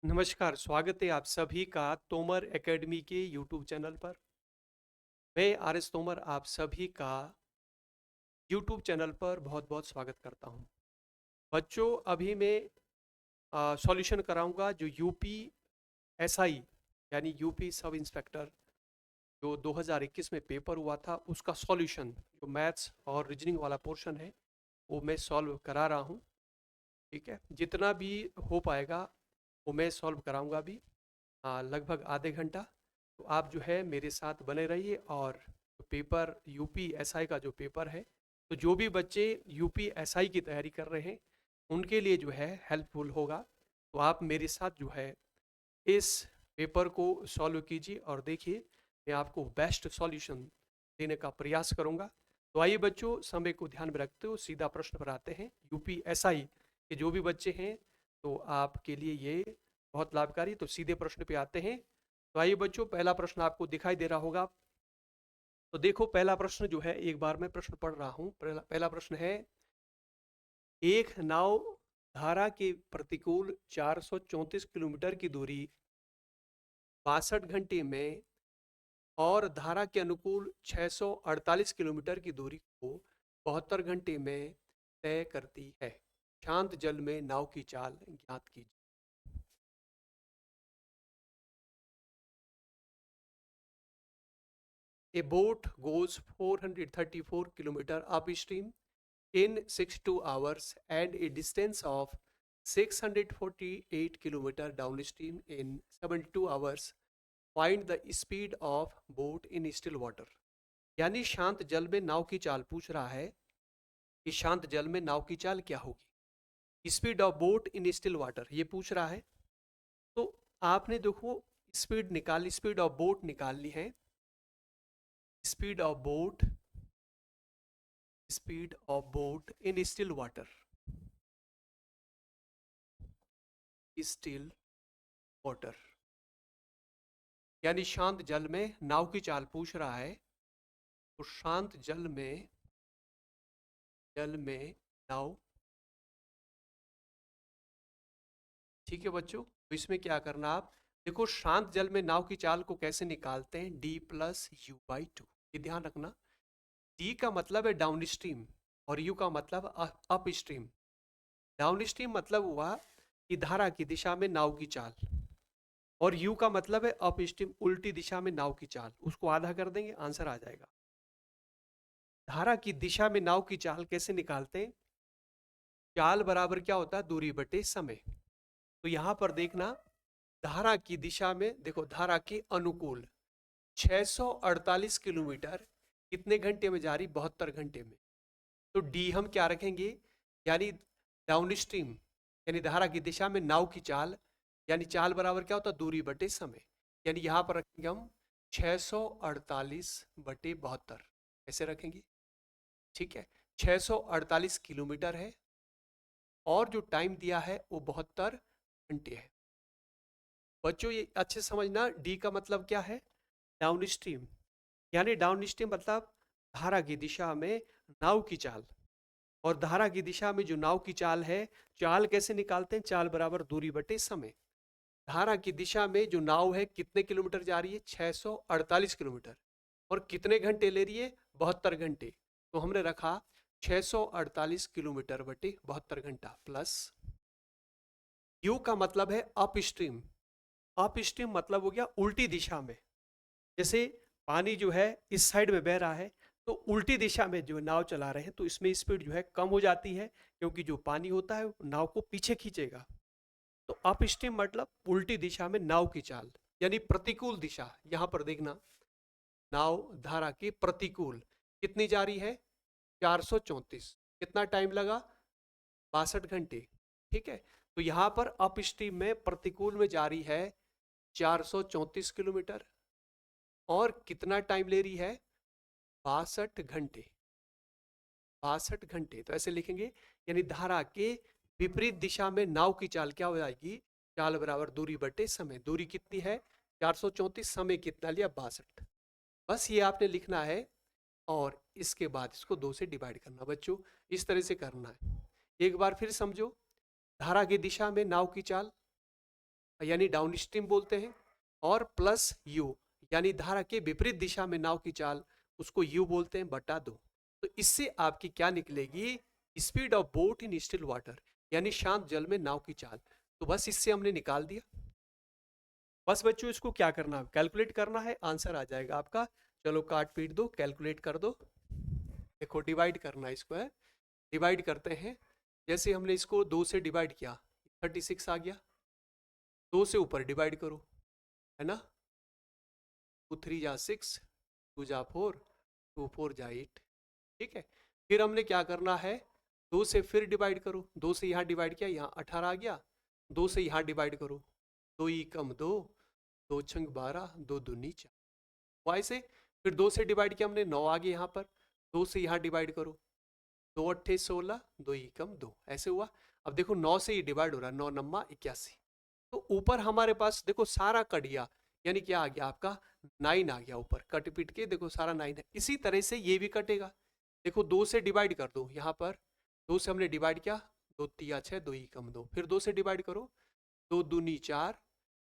नमस्कार, स्वागत है आप सभी का तोमर एकेडमी के यूट्यूब चैनल पर। मैं आर.एस. तोमर आप सभी का यूट्यूब चैनल पर बहुत-बहुत स्वागत करता हूं। बच्चों, अभी मैं सॉल्यूशन कराऊंगा जो यूपी एसआई यानी यूपी सब इंस्पेक्टर जो 2021 में पेपर हुआ था उसका सॉल्यूशन जो मैथ्स और रीजनिंग वाला पोर्शन है वो मैं सॉल्व करा रहा हूं। ठीक है, जितना भी हो पाएगा वो मैं सॉल्व कराऊंगा अभी लगभग आधे घंटा। तो आप जो है मेरे साथ बने रहिए और पेपर यूपी एसआई का जो पेपर है तो जो भी बच्चे यूपी एसआई की तैयारी कर रहे हैं उनके लिए जो है हेल्पफुल होगा। तो आप मेरे साथ जो है इस पेपर को सॉल्व कीजिए और देखिए मैं आपको बेस्ट सॉल्यूशन देने का प्रयास करूंगा। तो आइए बच्चों, समय को ध्यान में रखते हुए सीधा प्रश्न पर आते हैं। यूपी एसआई के जो भी बच्चे हैं तो आपके लिए ये बहुत लाभकारी। तो सीधे प्रश्न पे आते हैं। तो आइए बच्चों, पहला प्रश्न आपको दिखाई दे रहा होगा। तो देखो, पहला प्रश्न जो है एक बार मैं प्रश्न पढ़ रहा हूं। पहला पहला प्रश्न है, एक नाव धारा के प्रतिकूल 434 किलोमीटर की दूरी 62 घंटे में और धारा के अनुकूल 648 किलोमीटर की दूरी को 72 घंटे में तय करती है। शांत जल में नाव की चाल ज्ञात कीजिए। A boat goes 434 kilometer upstream in 62 hours and a distance of 648 kilometer downstream in 72 hours. Find the speed of boat in still water. यानी शांत जल में नाव की चाल पूछ रहा है कि शांत जल में नाव की चाल क्या होगी। Speed of boat in still water ये पूछ रहा है। तो आपने देखो स्पीड ऑफ बोट निकालनी है। Speed of boat in still water, still water यानी शांत जल में नाव की चाल पूछ रहा है। तो शांत जल में नाव। ठीक है बच्चों, तो इसमें क्या करना आप देखो, शांत जल में नाव की चाल को कैसे निकालते हैं, d+u/2। ये ध्यान रखना। d का मतलब है डाउन स्ट्रीम और u का मतलब अप स्ट्रीम। डाउन स्ट्रीम मतलब हुआ कि धारा की दिशा में नाव की चाल, और u का मतलब है अप स्ट्रीम उल्टी दिशा में नाव की चाल। उसको आधा कर देंगे, आंसर आ जाएगा। धारा की दिशा में नाव की चाल कैसे निकालते हैं, चाल बराबर क्या होता है, दूरी बटे समय। तो यहां पर देखना, धारा की दिशा में देखो, धारा के अनुकूल 648 किलोमीटर कितने घंटे में जा रही, 72 घंटे में। तो डी हम क्या रखेंगे, यानी डाउन स्ट्रीम यानी धारा की दिशा में नाव की चाल, यानी चाल बराबर क्या होता है, दूरी बटे समय। यानी यहां पर रखेंगे हम 648/72 ऐसे रखेंगे। ठीक है, 648 किलोमीटर है और जो टाइम दिया है वो 72 घंटे है। बच्चों ये अच्छे समझना, डी का मतलब क्या है, डाउन स्ट्रीम। यानी डाउन स्ट्रीम मतलब धारा की दिशा में नाव की चाल, और धारा की दिशा में जो नाव की चाल है, चाल कैसे निकालते हैं, चाल बराबर दूरी बटे समय। धारा की दिशा में जो नाव है कितने किलोमीटर जा रही है, 648 किलोमीटर, और कितने घंटे ले रही है, 72 घंटे। तो हमने रखा 648 किलोमीटर बटे 72 घंटा प्लस यू का मतलब है अप स्ट्रीम। अप स्ट्रीम मतलब हो गया उल्टी दिशा में। जैसे पानी जो है इस साइड में बह रहा है तो उल्टी दिशा में जो नाव चला रहे हैं तो इसमें स्पीड जो है कम हो जाती है, क्योंकि जो पानी होता है नाव को पीछे खींचेगा। तो अप स्ट्रीम मतलब उल्टी दिशा में नाव की चाल, यानी प्रतिकूल दिशा। यहां पर देखना, नाव धारा की प्रतिकूल कितनी जा रही है, 434। कितना टाइम लगा, 62 घंटे। ठीक है, तो यहां पर अप स्ट्रीम में प्रतिकूल में जा रही है 434 किलोमीटर, और कितना टाइम ले रही है, 62 घंटे। 62 घंटे तो ऐसे लिखेंगे, यानी धारा के विपरीत दिशा में नाव की चाल क्या हो जाएगी, चाल बराबर दूरी बटे समय। दूरी कितनी है, 434, समय कितना लिया, 62। बस ये आपने लिखना है और इसके बाद इसको 2 से डिवाइड करना। बच्चों इस तरह से करना है। एक बार फिर समझो, धारा की दिशा में नाव की चाल, यानी डाउन स्ट्रीम बोलते हैं, और प्लस यू यानी धारा के विपरीत दिशा में नाव की चाल, उसको यू बोलते हैं, बटा 2। तो इससे आपकी क्या निकलेगी, speed of boat in still water, यानी शांत जल में नाव की चाल। तो बस इससे हमने निकाल दिया। बस बच्चों इसको क्या करना है, कैलकुलेट करना है, आंसर आ जाएगा आपका। चलो काट पीट दो, कैलकुलेट कर दो। देखो डिवाइड करना है इसको, है डिवाइड करते हैं। जैसे हमने इसको 2 से डिवाइड किया, 36 आ गया। 2 से ऊपर डिवाइड करो, है ना, 2 3 जा 6, 2 जा 4, 2 4 जा 8। ठीक है, फिर हमने क्या करना है, 2 से फिर डिवाइड करो। 2 से यहाँ डिवाइड किया, यहाँ 18 आ गया। 2 से यहाँ डिवाइड करो, 2 ई कम 2, 2 छंग 12, 2 दूनी 4। वाई से फिर 2 से डिवाइड किया हमने, 9 आ गया यहाँ पर। 2 से यहाँ डिवाइड करो, 2 अट्ठे 16, 2 ई कम 2, ऐसे हुआ। अब देखो 9 से ये डिवाइड हो रहा है, 9 नम्मा 81। तो ऊपर हमारे पास देखो सारा कट गया, यानी क्या आ गया आपका 9 आ गया ऊपर, कट पिट के देखो सारा 9 है। इसी तरह से ये भी कटेगा। देखो 2 से डिवाइड कर दो, यहाँ पर 2 से हमने डिवाइड किया, 2 तिया 6, 2 ई कम 2, फिर 2 से डिवाइड करो, 2 दूनी 4,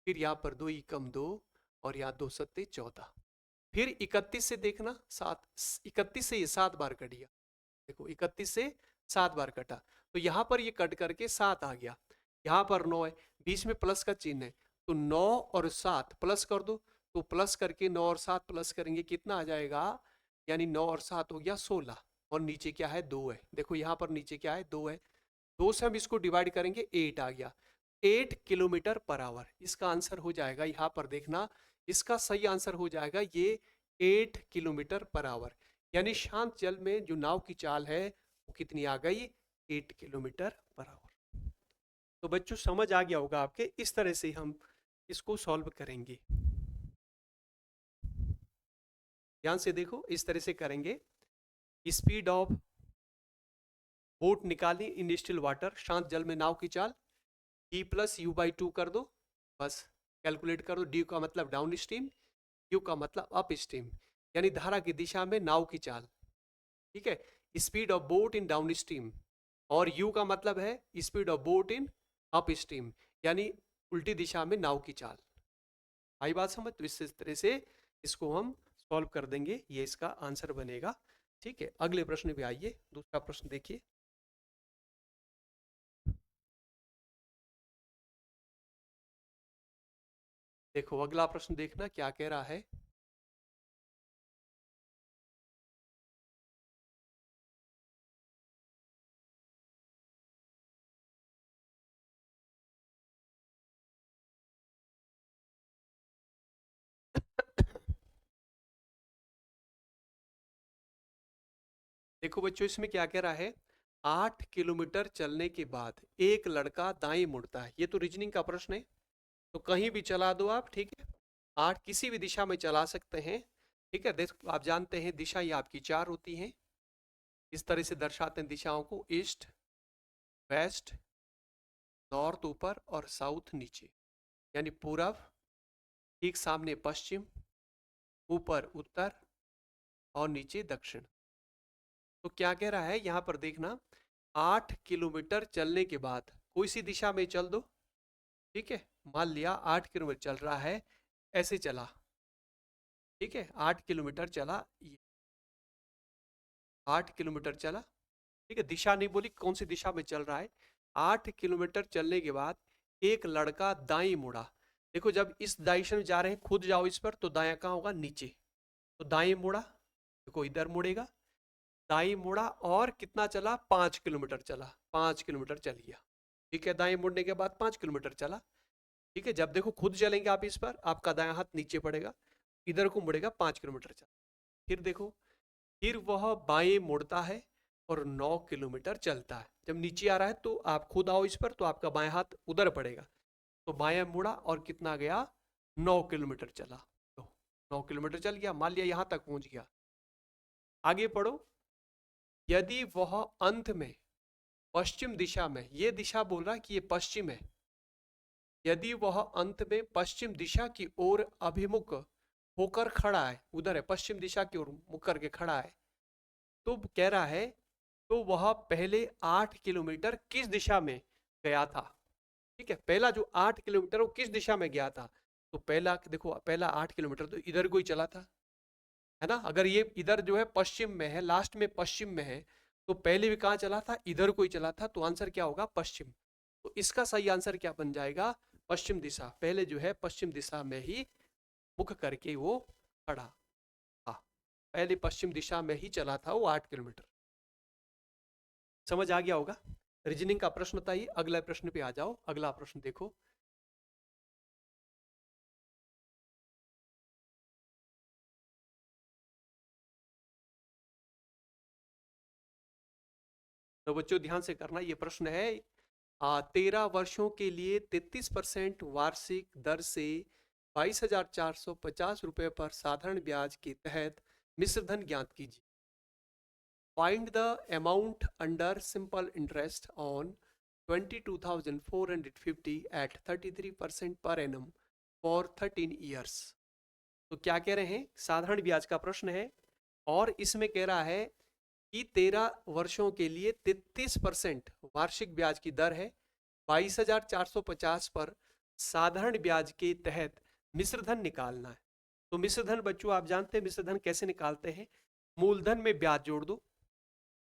फिर यहाँ पर 2 ई कम 2, और यहाँ 2 सत्ते 14। फिर 31 से देखना, 7, 31 से ये 7 बार कट गया। देखो 31 से 7 बार कटा, तो यहाँ पर ये कट करके 7 आ गया। यहाँ पर 9 है, बीच में प्लस का चिन्ह है, तो 9 और 7 प्लस कर दो। तो प्लस करके 9 और 7 प्लस करेंगे, कितना आ जाएगा, यानी 9 और 7 हो गया 16, और नीचे क्या है 2 है। देखो यहाँ पर नीचे क्या है 2 है, 2 से हम इसको डिवाइड करेंगे, 8 आ गया, 8 किलोमीटर पर आवर। इसका आंसर हो जाएगा, यहाँ पर देखना, इसका सही आंसर हो जाएगा ये 8 किलोमीटर पर आवर। यानी शांत जल में जो नाव की चाल है वो कितनी आ गई, 8 किलोमीटर पर आवर। तो बच्चों समझ आ गया होगा आपके, इस तरह से हम इसको सॉल्व करेंगे। ध्यान से देखो, इस तरह से करेंगे। स्पीड ऑफ बोट निकाली इन स्टिल वाटर, शांत जल में नाव की चाल, डी प्लस यू बाई 2 कर दो, बस कैलकुलेट कर दो। डी का मतलब डाउन स्ट्रीम, यू का मतलब अप स्ट्रीम, यानी धारा की दिशा में नाव की चाल। ठीक है, speed of boat in down stream, और यू का मतलब है speed of boat in up stream, यानी उल्टी दिशा में नाव की चाल। आई बात समझ? तो इस तरह से इसको हम सॉल्व कर देंगे, ये इसका आंसर बनेगा। ठीक है, अगले प्रश्न पे आइए। दूसरा प्रश्न देखिए। देखो अगला प्रश्न देखना क्या कह रहा है। देखो बच्चों इसमें क्या कह रहा है, 8 किलोमीटर चलने के बाद एक लड़का दाएं मुड़ता है। ये तो रीजनिंग का प्रश्न है, तो कहीं भी चला दो आप, ठीक है, 8 किसी भी दिशा में चला सकते हैं। ठीक है, देखो आप जानते हैं दिशा ये आपकी 4 होती हैं। इस तरह से दर्शाते हैं दिशाओं को, ईस्ट, वेस्ट, नॉर्थ ऊपर और साउथ नीचे, यानी पूरब, ठीक सामने पश्चिम, ऊपर उत्तर और नीचे दक्षिण। तो क्या कह रहा है यहाँ पर देखना, 8 किलोमीटर चलने के बाद कोई सी दिशा में चल दो। ठीक है, मान लिया 8 किलोमीटर चल रहा है, ऐसे चला। ठीक है, 8 किलोमीटर चला, 8 किलोमीटर चला। ठीक है, दिशा नहीं बोली, कौन सी दिशा में चल रहा है। 8 किलोमीटर चलने के बाद एक लड़का दाएं मुड़ा। देखो जब इस डायरेक्शन में जा रहे हैं, खुद जाओ इस पर, तो दाया कहाँ होगा, नीचे। तो दाएं मुड़ा, देखो इधर मुड़ेगा, दाएं मुड़ा, और कितना चला, 5 किलोमीटर चला, 5 किलोमीटर चल गया। ठीक है, दाएं मुड़ने के बाद 5 किलोमीटर चला। ठीक है, जब देखो खुद चलेंगे आप इस पर, आपका दायां हाथ नीचे पड़ेगा, इधर को मुड़ेगा, 5 किलोमीटर चला। फिर देखो, फिर वह बाएं मुड़ता है और 9 किलोमीटर चलता है। जब नीचे आ रहा है तो आप खुद आओ इस पर, तो आपका बायां हाथ उधर पड़ेगा, तो बायां मुड़ा और कितना गया, 9 किलोमीटर चला। तो 9 किलोमीटर चल गया, मान लिया यहां तक पहुंच गया। आगे पढ़ो, यदि वह अंत में पश्चिम दिशा में, ये दिशा बोल रहा है कि ये पश्चिम है, यदि वह अंत में पश्चिम दिशा की ओर अभिमुख होकर खड़ा है, उधर है पश्चिम दिशा की ओर मुख करके खड़ा है, तो कह रहा है तो वह पहले 8 किलोमीटर किस दिशा में गया था। ठीक है, पहला जो 8 किलोमीटर वो किस दिशा में गया था, तो पहला देखो, पहला 8 किलोमीटर तो इधर को ही चला था, है ना। अगर ये इधर जो है पश्चिम में है, लास्ट में पश्चिम में है, तो पहले भी कहाँ चला था, इधर को ही चला था, तो आंसर क्या होगा, पश्चिम। तो इसका सही आंसर क्या बन जाएगा, पश्चिम दिशा। पहले जो है पश्चिम दिशा में ही मुख करके वो खड़ा, हाँ, पहले पश्चिम दिशा में ही चला था वो 8 किलोमीटर। समझ आ गया होगा। रीजनिंग का प्रश्न था ये। अगला प्रश्न पे आ जाओ, अगला प्रश्न देखो। तो बच्चों ध्यान से करना, ये प्रश्न है 13 वर्षों के लिए 33% वार्षिक दर से 22,450 रुपये पर साधारण ब्याज के तहत मिश्र धन ज्ञात कीजिए। Find the amount under simple interest on 22,450 at 33% per annum for 13 years. तो क्या कह रहे हैं, साधारण ब्याज का प्रश्न है और इसमें कह रहा है कि 13 वर्षों के लिए 33% वार्षिक ब्याज की दर है, 22,450 पर साधारण ब्याज के तहत मिश्र धन निकालना है। तो मिश्र धन बच्चों आप जानते हैं मिश्र धन कैसे निकालते हैं, मूलधन में ब्याज जोड़ दो।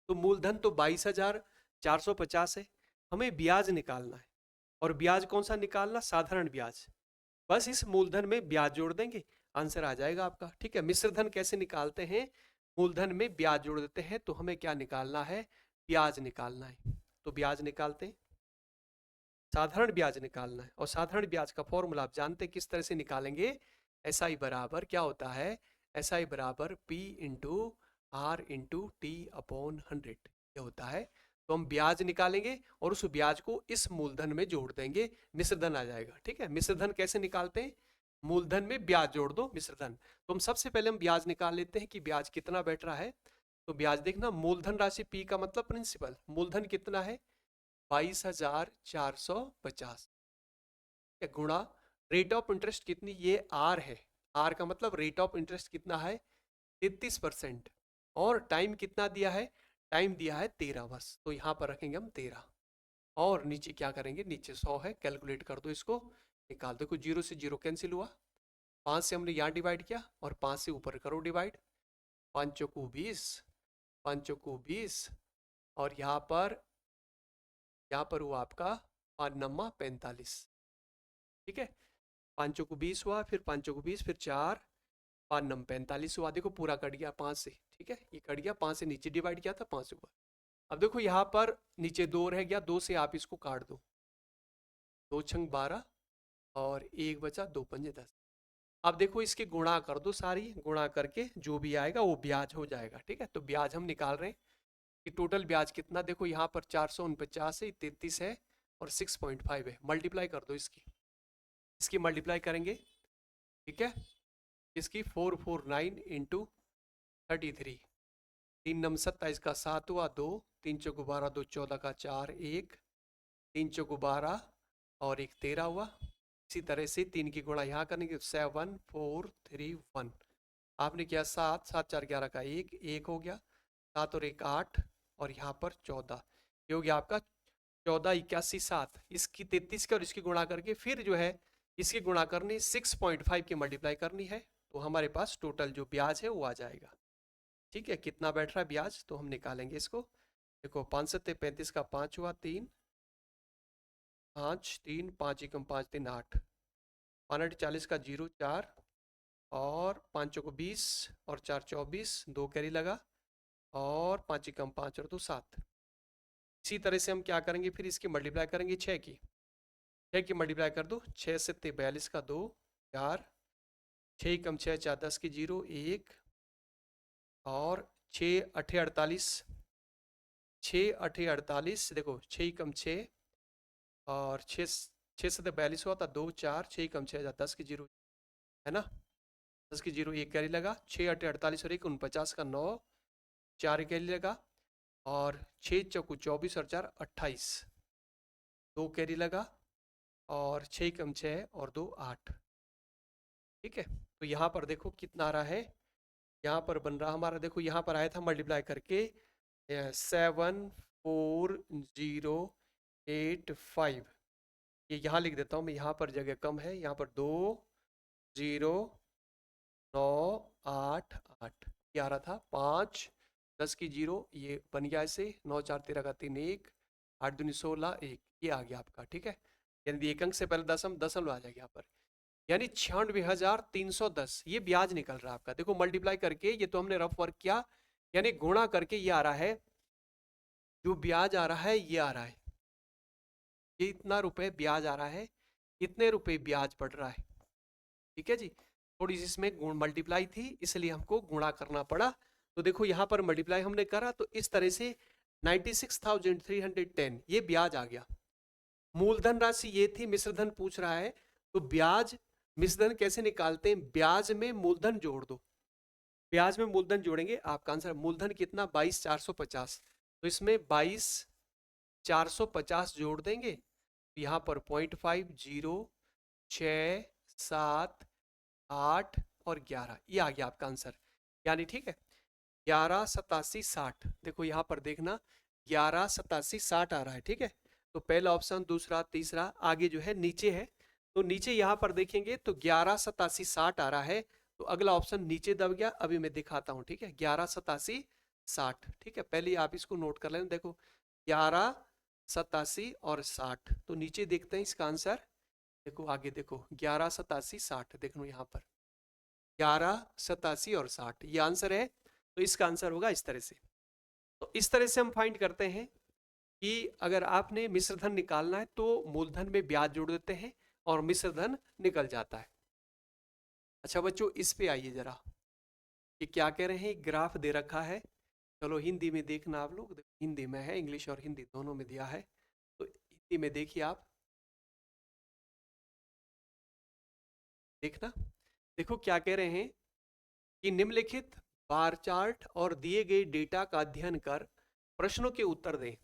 तो मूलधन तो 22,450 है, हमें ब्याज निकालना है, और ब्याज कौन सा निकालना, साधारण ब्याज। बस इस मूलधन में ब्याज जोड़ देंगे, आंसर आ जाएगा आपका। ठीक है, मिश्र धन कैसे निकालते हैं, मूलधन में ब्याज जोड़ देते हैं, तो हमें क्या निकालना है, ब्याज निकालना है। तो ब्याज निकालते हैं, साधारण ब्याज निकालना है, और साधारण ब्याज का फॉर्मूला आप जानते हैं किस तरह से निकालेंगे, एस आई बराबर क्या होता है, एस आई बराबर P into R into T upon 100 ये होता है। तो हम ब्याज निकालेंगे और उस ब्याज को इस मूलधन में जोड़ देंगे, मिश्र धन आ जाएगा। ठीक है, मिश्र धन कैसे निकालते हैं, मूलधन में ब्याज जोड़ दो, मिश्र धन। तो हम सबसे पहले हम ब्याज निकाल लेते हैं कि ब्याज कितना बैठ रहा है। तो ब्याज देखना, मूलधन राशि पी का मतलब प्रिंसिपल, मूलधन कितना है 22,450, गुणा रेट ऑफ इंटरेस्ट कितनी, ये आर है, आर का मतलब रेट ऑफ इंटरेस्ट कितना है 33%, और टाइम कितना दिया है, टाइम दिया है 13 वर्ष, तो यहाँ पर रखेंगे हम 13, और नीचे क्या करेंगे, नीचे 100 है, कैलकुलेट कर दो इसको, निकाल दो। जीरो से जीरो कैंसिल हुआ, 5 से हमने यहाँ डिवाइड किया और 5 से ऊपर करो डिवाइड, 5 चौको 20, 5 चौको 20, और यहाँ पर हुआ आपका 5 नम्मा 45। ठीक है, 5 चौको 20 हुआ, फिर 5 चौको 20, फिर 4, 5 नम 45 हुआ। देखो पूरा कट गया 5 से, ठीक है, ये कट गया, 5 से नीचे डिवाइड किया था, 5 से ऊपर। अब देखो यहाँ पर नीचे 2 रह गया, 2 से आप इसको काट दो, 2 छंग 12 और 1 बचा, 2 पंजे 10। अब देखो इसके गुणा कर दो, सारी गुणा करके जो भी आएगा वो ब्याज हो जाएगा। ठीक है, तो ब्याज हम निकाल रहे हैं कि टोटल ब्याज कितना, देखो यहाँ पर 449 है, 33 है और 6.5 है, मल्टीप्लाई कर दो इसकी, इसकी मल्टीप्लाई करेंगे। ठीक है, इसकी 449 इंटू 33, 3 नम 27 का 7 हुआ, 2, 3 चौको 12, 2 14 का 4, 1, 3 चौको 12 और 1 13 हुआ। इसी तरह से 3 की गुणा यहाँ करेंगे, 7 4 3 1, आपने किया 7, 7 4 11 का 1, 1 हो गया, 7 और 1 8, और यहाँ पर 14, ये हो गया आपका 14 81 7। इसकी 33 का और इसकी गुणा करके फिर जो है इसकी गुणा करनी, 6.5 की मल्टीप्लाई करनी है, तो हमारे पास टोटल जो ब्याज है वो आ जाएगा। ठीक है, कितना बैठ रहा है ब्याज, तो हम निकालेंगे इसको। देखो 5 सत्ते 35 का 5 हुआ, 3 5 3 5 एकम 5 3 8, 5 40 का 0 4, और 5 को 20 और 4 24, 2 कैरी लगा, और 5 एकम 5 और 2 7। इसी तरह से हम क्या करेंगे, फिर इसकी मल्टीप्लाई करेंगे 6 की, 6 की मल्टीप्लाई कर दो, 6 सत्ते 42 का 2 4, 6 कम 6 4 10 की 0 1, और 6 अठे 48, 6 अठे 48, देखो 6 कम 6 और 6 से 42 हुआ था, 2 4, 6 कम 6 10 की 0, है ना, 10 की 0 1 कैरी लगा, 6 अठे 48 और 1 49 का 9, 4 कैरी लगा, और 6 चौको 24 और 4 28, 2 कैरी लगा, और 6 कम 6 और 2 8। ठीक है, तो यहाँ पर देखो कितना आ रहा है, यहाँ पर बन रहा हमारा, देखो यहाँ पर आया था मल्टीप्लाई करके 74085, ये यहाँ लिख देता हूँ मैं, यहाँ पर जगह कम है, यहाँ पर 20988 ये आ रहा था, 5 10 की 0 ये बन गया ऐसे, 9 4 13 का 3 1 8 दूनी 16 1 ये आ गया आपका, ठीक है। यानी एक अंक से पहले दशमलव आ जाएगा यहाँ पर, यानी 96,310 ये ब्याज निकल रहा है आपका। देखो मल्टीप्लाई करके, ये तो हमने रफ वर्क किया, यानी गुणा करके ये आ रहा है, जो ब्याज आ रहा है ये आ रहा है, ये इतना रुपए ब्याज आ रहा है, इतने रुपए ब्याज पड़ रहा है, ठीक है जी। थोड़ी सी इसमें गुण मल्टीप्लाई थी इसलिए हमको गुणा करना पड़ा। तो देखो यहाँ पर मल्टीप्लाई हमने करा तो इस तरह से 96,310 ये ब्याज आ गया। मूलधन राशि ये थी, मिश्रधन पूछ रहा है, तो ब्याज मिश्रधन कैसे निकालते हैं, ब्याज में मूलधन जोड़ दो, ब्याज में मूलधन जोड़ेंगे आपका आंसर, मूलधन कितना 22,450, तो इसमें 22,450 जोड़ देंगे, तो यहाँ पर 0.5 0 6 7 8 और 11 ये आ गया आपका आंसर, यानी ठीक है 11 87 60। देखो यहाँ पर देखना 11 87 60 आ रहा है, ठीक है। तो पहला ऑप्शन, दूसरा, तीसरा, आगे जो है नीचे है, तो नीचे यहाँ पर देखेंगे तो 11 87 60 आ रहा है, तो अगला ऑप्शन नीचे दब गया। अभी मैं दिखाता हूँ, ठीक है, 11 87 60, ठीक है। पहले आप इसको नोट कर लेना, देखो 11 87 और 60, तो नीचे देखते हैं इसका आंसर। देखो आगे देखो 11 87 60, देख लो यहाँ पर 11 87 और 60 ये आंसर है, तो इसका आंसर होगा इस तरह से। तो इस तरह से हम फाइंड करते हैं कि अगर आपने मिश्रधन निकालना है तो मूलधन में ब्याज जोड़ देते हैं और मिश्रधन निकल जाता है। अच्छा बच्चों, इस पे आइए जरा, ये क्या कह रहे हैं, ग्राफ दे रखा है, चलो हिंदी में देखना आप लोग, हिंदी में है, इंग्लिश और हिंदी दोनों में दिया है, तो हिंदी में देखिए आप, देखना। देखो क्या कह रहे हैं कि निम्नलिखित बार चार्ट और दिए गए डेटा का अध्ययन कर प्रश्नों के उत्तर दें।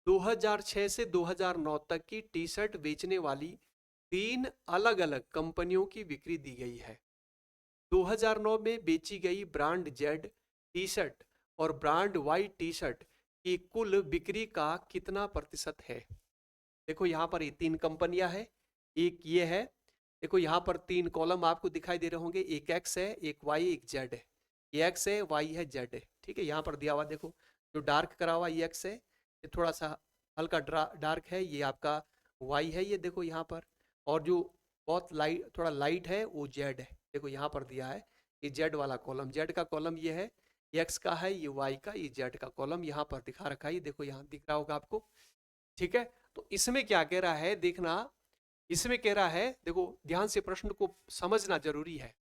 2006 से 2009 तक की टी शर्ट बेचने वाली 3 अलग अलग कंपनियों की बिक्री दी गई है। 2009 में बेची गई ब्रांड जेड टी शर्ट और ब्रांड वाई टी शर्ट की कुल बिक्री का कितना प्रतिशत है। देखो यहाँ पर ये 3 कंपनियां हैं, एक ये है, देखो यहाँ पर 3 कॉलम आपको दिखाई दे रहे होंगे, एक एक्स है, एक वाई, एक जेड है, ये एक्स है, वाई है, जेड है, ठीक है। यहाँ पर दिया हुआ देखो, जो डार्क करा हुआ ये एक्स है, ये थोड़ा सा हल्का डार्क है ये आपका वाई है, ये देखो यहाँ पर, और जो बहुत लाइट, थोड़ा लाइट है वो जेड है, देखो यहाँ पर दिया है, ये जेड वाला कॉलम, जेड का कॉलम ये है, एक्स का है, ये वाई का, ये जेड का कॉलम यहाँ पर दिखा रखा है, ये देखो यहाँ दिख रहा होगा आपको, ठीक है। तो इसमें क्या कह रहा है देखना, इसमें कह रहा है, देखो ध्यान से प्रश्न को समझना जरूरी है,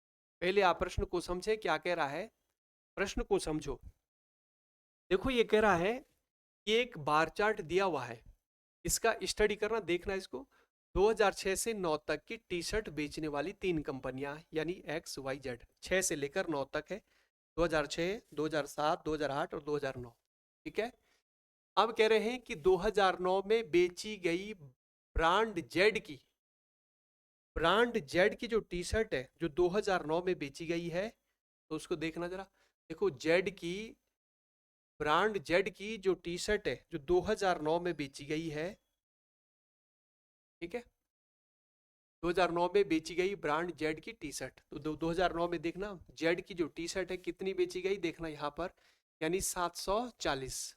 पहले आप प्रश्न को समझे क्या कह रहा है, प्रश्न को समझो। देखो ये कह रहा है कि एक बार चार्ट दिया हुआ है, इसका स्टडी करना, देखना इसको। 2006 से 9 तक की टी शर्ट बेचने वाली 3 कंपनियां, यानी एक्स वाई जेड, 6 से लेकर 9 तक है, 2006 2007 2008 और 2009, ठीक है। अब कह रहे हैं कि 2009 में बेची गई ब्रांड जेड की, ब्रांड जेड की जो टी शर्ट है जो 2009 में बेची गई है, तो उसको देखना जरा। देखो जेड की, ब्रांड जेड की जो टी शर्ट है जो 2009 में बेची गई है, ठीक है, 2009 में बेची गई ब्रांड जेड की टी शर्ट, तो 2009 में देखना जेड की जो टी शर्ट है कितनी बेची गई, देखना यहाँ पर, यानी 740,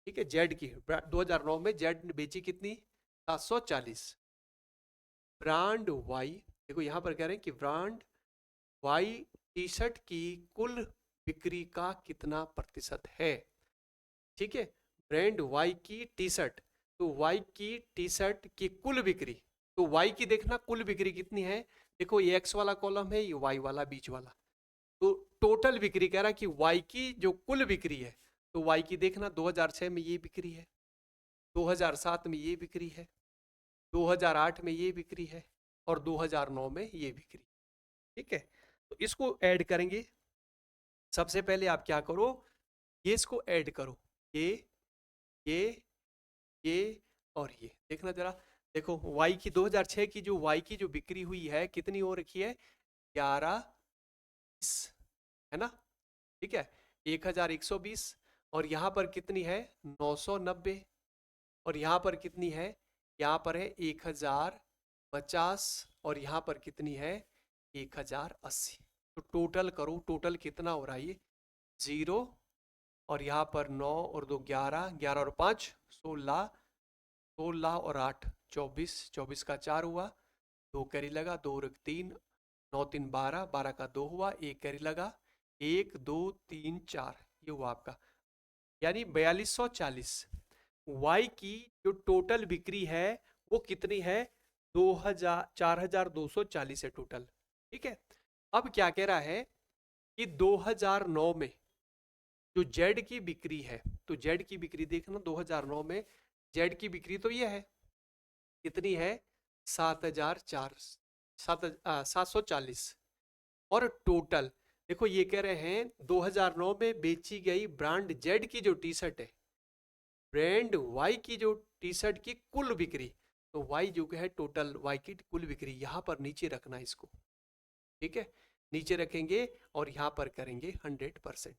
ठीक है। जेड की 2009 में जेड ने बेची कितनी, 740। ब्रांड वाई, देखो यहाँ पर कह रहे हैं कि ब्रांड वाई टी शर्ट की कुल बिक्री का कितना प्रतिशत है, ठीक है। ब्रांड वाई की टी शर्ट, तो वाई की टी शर्ट की कुल बिक्री, तो वाई की देखना कुल बिक्री कितनी है, देखो ये एक्स वाला कॉलम है, ये वाई वाला बीच वाला, तो टोटल बिक्री कह रहा है कि वाई की जो कुल बिक्री है, तो वाई की देखना 2006 में ये बिक्री है, 2007 में ये बिक्री है, 2008 में ये बिक्री है और 2009 में ये बिक्री, ठीक है। तो इसको ऐड करेंगे, सबसे पहले आप क्या करो, ये इसको ऐड करो, ये ये और ये, देखना जरा। देखो y की 2006 की जो y की जो बिक्री हुई है कितनी हो रखी है, 11 है ना, ठीक है, 1120, और यहाँ पर कितनी है 990, और यहाँ पर कितनी है यहाँ पर है 1050 और यहाँ पर कितनी है 1080। तो टोटल करो, टोटल कितना हो रहा है ये 0 और यहाँ पर 9 और 2 11, 11 और 5 16, 16 और 8 24, 24 का 4 हुआ, 2 कैरी लगा, 2 और 3 9 3 12, 12 का 2 हुआ, 1 कैरी लगा, 1 2 3 4, ये हुआ आपका, यानी 4240। वाई की जो टोटल बिक्री है वो कितनी है 4240 है टोटल। ठीक है, अब क्या कह रहा है कि 2009 में जो जेड की बिक्री है, तो जेड की बिक्री देखना 2009 में जेड की बिक्री तो ये है, कितनी है 7,740। और टोटल देखो ये कह रहे हैं 2009 में बेची गई ब्रांड जेड की जो टी शर्ट है, ब्रांड वाई की जो टी शर्ट की कुल बिक्री, तो वाई जो है टोटल वाई की कुल बिक्री, यहां पर नीचे रखना है इसको। ठीक है, नीचे रखेंगे और यहां पर करेंगे 100%,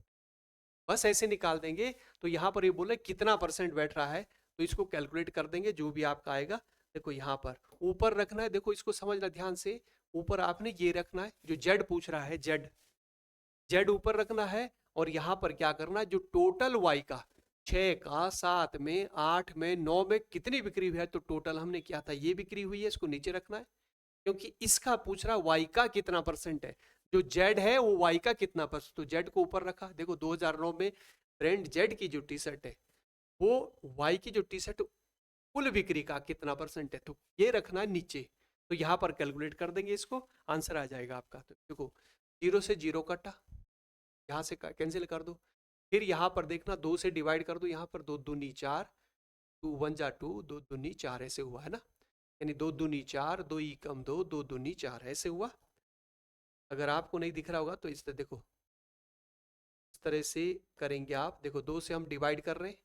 बस ऐसे निकाल देंगे। तो यहाँ पर ये बोले कितना परसेंट बैठ रहा है, तो इसको कैलकुलेट कर देंगे जो भी आपका आएगा। देखो यहाँ पर ऊपर रखना है, देखो इसको समझना ध्यान से, ऊपर आपने ये रखना है जो जेड पूछ रहा है, जेड जेड ऊपर रखना है। और यहाँ पर क्या करना है, जो टोटल वाई का 6 का 7 में 8 में 9 में कितनी बिक्री हुई है, तो टोटल हमने किया था ये बिक्री हुई है, इसको नीचे रखना है, क्योंकि इसका पूछ रहा वाई का कितना परसेंट है, जो जेड है वो वाई का कितना परसेंट, तो जेड को ऊपर रखा। देखो 2009 में ब्रांड जेड की जो टी शर्ट है वो वाई की जो टी शर्ट कुल बिक्री का कितना परसेंट है, तो ये रखना है नीचे। तो यहाँ पर कैलकुलेट कर देंगे इसको, आंसर आ जाएगा आपका। तो देखो 0 से 0 कटा, यहाँ से कैंसिल कर दो, फिर यहाँ पर देखना 2 से डिवाइड कर दो, यहाँ पर 2 दूनी 4, 2 1 जा 2, 2 दूनी 4, ऐसे हुआ है ना, यानी 2 दूनी 4, 2 ई कम 2, 2 दूनी 4, ऐसे हुआ। अगर आपको नहीं दिख रहा होगा तो इस तरह देखो, इस तरह से करेंगे आप। देखो 2 से हम डिवाइड कर रहे हैं,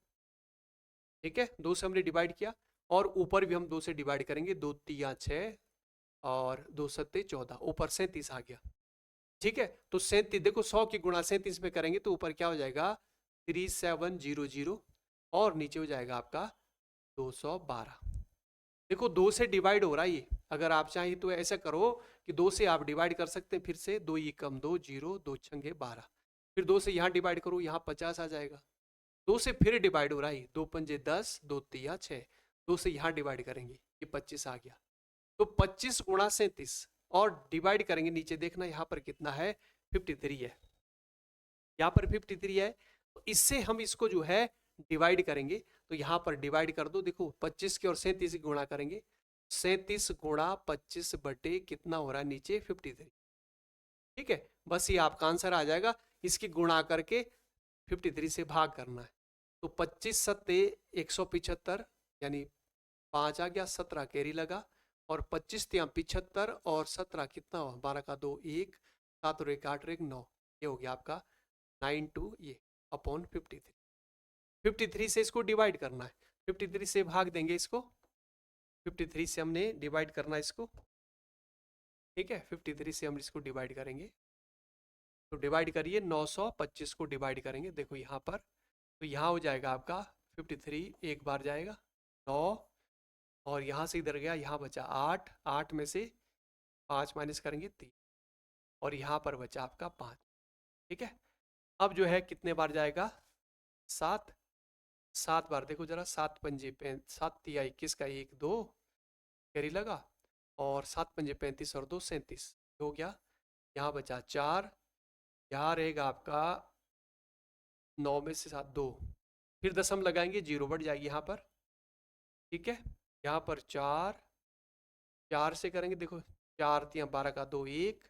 ठीक है, 2 से हमने डिवाइड किया, और ऊपर भी हम 2 से डिवाइड करेंगे, 2 3 6 और 2 7 14, ऊपर 37 आ गया। ठीक है, तो 37 देखो 100 की गुणा 37 में करेंगे तो ऊपर क्या हो जाएगा 3700, और नीचे हो जाएगा आपका 212। देखो 2 से डिवाइड हो रहा है ये, अगर आप चाहें तो ऐसा करो कि 2 से आप डिवाइड कर सकते हैं, फिर से 2 ई कम 2 0, 2 छंगे 12, फिर 2 से यहाँ डिवाइड करो, यहाँ 50 आ जाएगा। 2 से फिर डिवाइड हो रहा है, 2 पंजे 10, 2 तिया 6, 2 से यहाँ डिवाइड करेंगे, ये 25 आ गया। तो 25 गुणा 37 और डिवाइड करेंगे, नीचे देखना यहाँ पर कितना है 53 है, यहाँ पर 53 है। तो इससे हम इसको जो है डिवाइड करेंगे, तो यहाँ पर डिवाइड कर दो। देखो 25 के और 37 की गुणा करेंगे, 37 गुणा 25 बटे कितना हो रहा है नीचे 53। ठीक है, बस ये आपका आंसर आ जाएगा, इसकी गुणा करके 53 से भाग करना है। तो 25 सत्ते 175, यानी 5 आ गया, 17 कैरी लगा, और 25 तिया 75 और 17 कितना हुआ, 12 का 2 1, 7 और 1 8 और 1 9, ये हो गया आपका 92 ये अपॉन 53। 53 से इसको डिवाइड करना है, 53 से भाग देंगे इसको, 53 से हमने डिवाइड करना है इसको। ठीक है, 53 से हम इसको डिवाइड करेंगे, तो डिवाइड करिए 925 को डिवाइड करेंगे, देखो यहाँ पर, तो यहाँ हो जाएगा आपका 53, एक बार जाएगा 9, और यहाँ से इधर गया, यहाँ बचा 8, 8 में से 5 माइनस करेंगे 3, और यहाँ पर बचा आपका 5। ठीक है, अब जो है कितने बार जाएगा 7, 7 बार। देखो जरा 7 पंजे 7 तिया 21 का 1 2 कैरी लगा, और 7 पंजे 35 और 2 37 हो गया, यहाँ बचा 4, यहाँ रहेगा आपका 9 में से 7 2, फिर दशम लगाएंगे 0 बढ़ जाएगी यहाँ पर। ठीक है, यहाँ पर 4, 4 से करेंगे, देखो 4 तिया 12 का 2 1,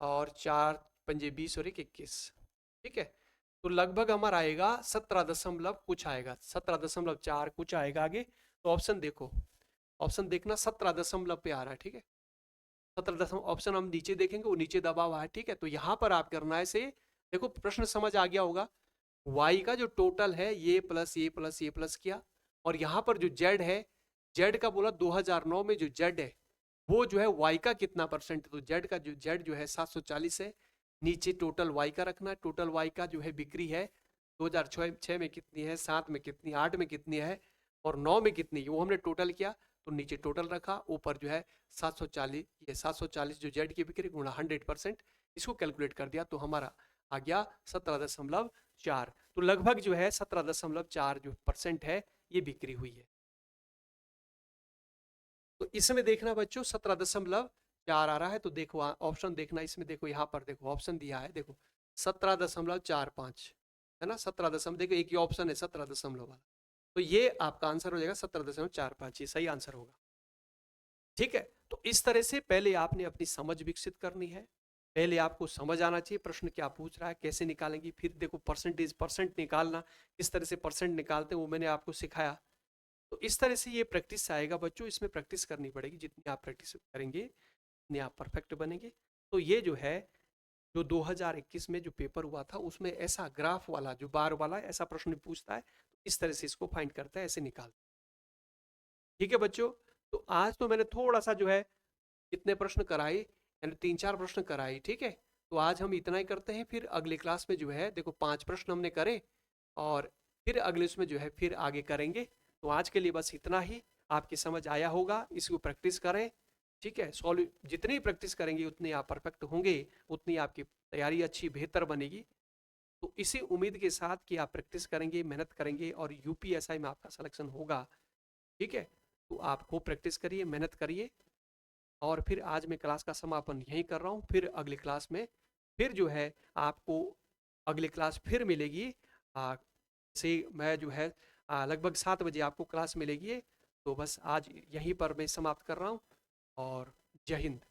और 4 पंजे 20 और 1 21। ठीक है, तो लगभग हमारा आएगा 17 दशमलव कुछ आएगा, 17.4 कुछ आएगा आगे। तो ऑप्शन देखो, ऑप्शन देखना 17 दशमलव पे आ रहा है। ठीक है, 17 दशमलव ऑप्शन हम नीचे देखेंगे, वो नीचे दबा हुआ है। ठीक है, तो यहाँ पर आप करना है से, देखो प्रश्न समझ आ गया होगा, वाई का जो टोटल है ये प्लस ये प्लस ये प्लस किया, और यहाँ पर जो जेड है, जेड का बोला 2009 में जो जेड है वो जो है वाई का कितना परसेंट, तो जेड का जो जेड जो है 740 है, नीचे टोटल वाई का रखना है। टोटल वाई का जो है बिक्री है 2006 में कितनी है, 7 में कितनी, 8 में कितनी है, और 9 में कितनी है, वो हमने टोटल किया, तो नीचे टोटल रखा, ऊपर जो है 740, ये 740 जो जेड की बिक्री गुणा 100%, इसको कैलकुलेट कर दिया तो हमारा आ गया 17.4। तो लगभग जो है 17.4 जो % है ये बिक्री हुई है। तो इसमें देखना बच्चों 17.4 आ रहा है, तो देखो ऑप्शन देखना, इसमें देखो यहाँ पर देखो ऑप्शन दिया है, देखो 17.45 है ना, 17 देखो एक ही ऑप्शन है 17 वाला, तो ये आपका आंसर हो जाएगा 17.45, ये सही आंसर होगा। ठीक है, तो इस तरह से पहले आपने अपनी समझ विकसित करनी है, पहले आपको समझ आना चाहिए प्रश्न क्या पूछ रहा है, कैसे निकालेंगे, फिर देखो परसेंट निकालना, किस तरह से परसेंट निकालते हैं वो मैंने आपको सिखाया। तो इस तरह से ये प्रैक्टिस से आएगा बच्चों, इसमें प्रैक्टिस करनी पड़ेगी, जितनी आप प्रैक्टिस करेंगे उतने आप परफेक्ट बनेंगे। तो ये जो है जो 2021 में जो पेपर हुआ था उसमें ऐसा ग्राफ वाला जो बार वाला ऐसा प्रश्न पूछता है, तो इस तरह से इसको फाइंड करता है, ऐसे निकालता है। ठीक है बच्चों, तो आज तो मैंने थोड़ा सा जो है कितने प्रश्न कराए, यानी 3-4 प्रश्न कराए। ठीक है, तो आज हम इतना ही करते हैं, फिर अगली क्लास में जो है देखो 5 प्रश्न हमने करे और फिर अगले उसमें जो है फिर आगे करेंगे। तो आज के लिए बस इतना ही, आपकी समझ आया होगा, इसको प्रैक्टिस करें। ठीक है, सॉल्व जितनी प्रैक्टिस करेंगे उतने आप परफेक्ट होंगे, उतनी आपकी तैयारी अच्छी बेहतर बनेगी। तो इसी उम्मीद के साथ कि आप प्रैक्टिस करेंगे, मेहनत करेंगे और यूपीएसआई में आपका सिलेक्शन होगा। ठीक है, तो आप खूब प्रैक्टिस करिए, मेहनत करिए। और फिर आज मैं क्लास का समापन यहीं कर रहा हूँ, फिर अगली क्लास में फिर जो है आपको अगली क्लास फिर मिलेगी। से मैं जो है लगभग 7 बजे आपको क्लास मिलेगी। तो बस आज यहीं पर मैं समाप्त कर रहा हूँ और जय हिंद।